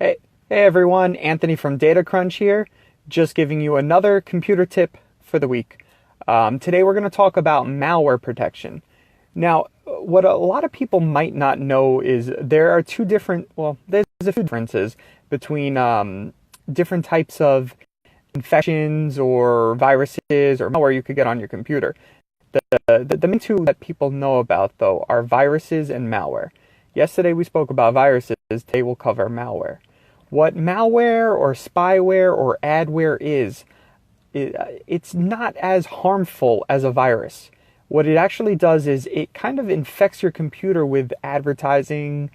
Hey everyone, Anthony from DataCrunch here, just giving you another computer tip for the week. Today we're going to talk about malware protection. Now, what a lot of people might not know is there are there's a few differences between different types of infections or viruses or malware you could get on your computer. The main two that people know about, though, are viruses and malware. Yesterday we spoke about viruses, today we'll cover malware. What malware or spyware or adware is, it's not as harmful as a virus. What it actually does is it kind of infects your computer with advertising,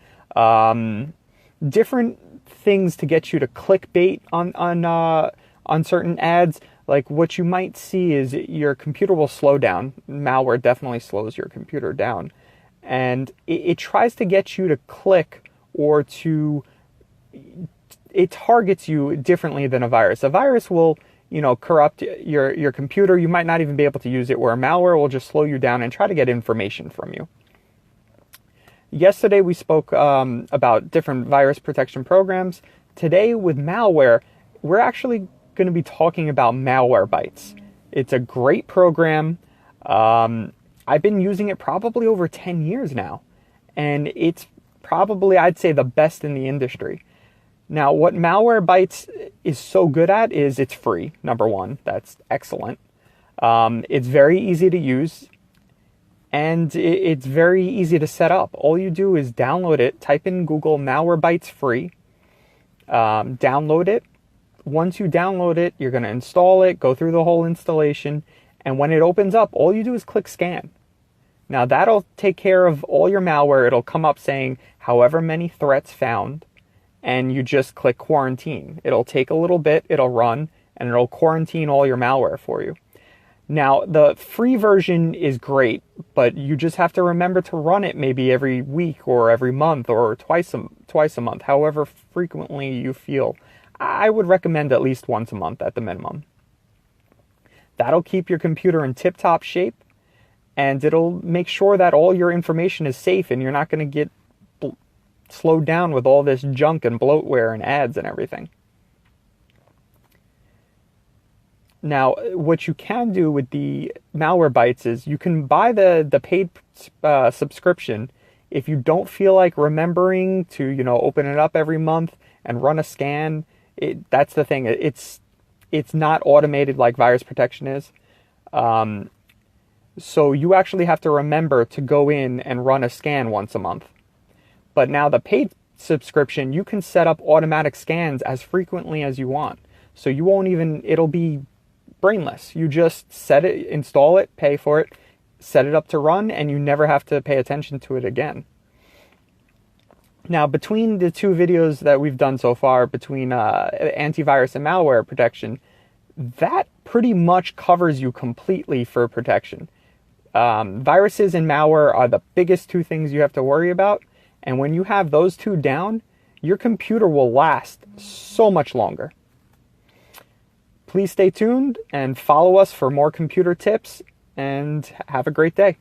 different things to get you to clickbait on certain ads. Like what you might see is your computer will slow down. Malware definitely slows your computer down. And it tries to get you to click or it targets you differently than a virus. A virus will, corrupt your computer. You might not even be able to use it, where a malware will just slow you down and try to get information from you. Yesterday we spoke about different virus protection programs. Today with malware, we're actually going to be talking about Malwarebytes. It's a great program. I've been using it probably over 10 years now, and it's probably, I'd say, the best in the industry. Now, what Malwarebytes is so good at is it's free, number one. That's excellent. It's very easy to use, and it's very easy to set up. All you do is download it, type in Google Malwarebytes free, download it. Once you download it, you're going to install it, go through the whole installation, and when it opens up, all you do is click scan. Now that'll take care of all your malware. It'll come up saying however many threats found, and you just click quarantine. It'll take a little bit, it'll run, and it'll quarantine all your malware for you. Now the free version is great, but you just have to remember to run it maybe every week or every month or twice a month, however frequently you feel. I would recommend at least once a month at the minimum. That'll keep your computer in tip-top shape, and it'll make sure that all your information is safe and you're not going to get slowed down with all this junk and bloatware and ads and everything. Now, what you can do with the Malwarebytes is you can buy the paid subscription if you don't feel like remembering to, open it up every month and run a scan. That's the thing. It's not automated like virus protection is. So you actually have to remember to go in and run a scan once a month. But now the paid subscription, you can set up automatic scans as frequently as you want. So you won't it'll be brainless. You just set it, install it, pay for it, set it up to run, and you never have to pay attention to it again. Now, between the two videos that we've done so far, between antivirus and malware protection, that pretty much covers you completely for protection. Viruses and malware are the biggest two things you have to worry about, and when you have those two down, your computer will last so much longer. Please stay tuned and follow us for more computer tips, and have a great day.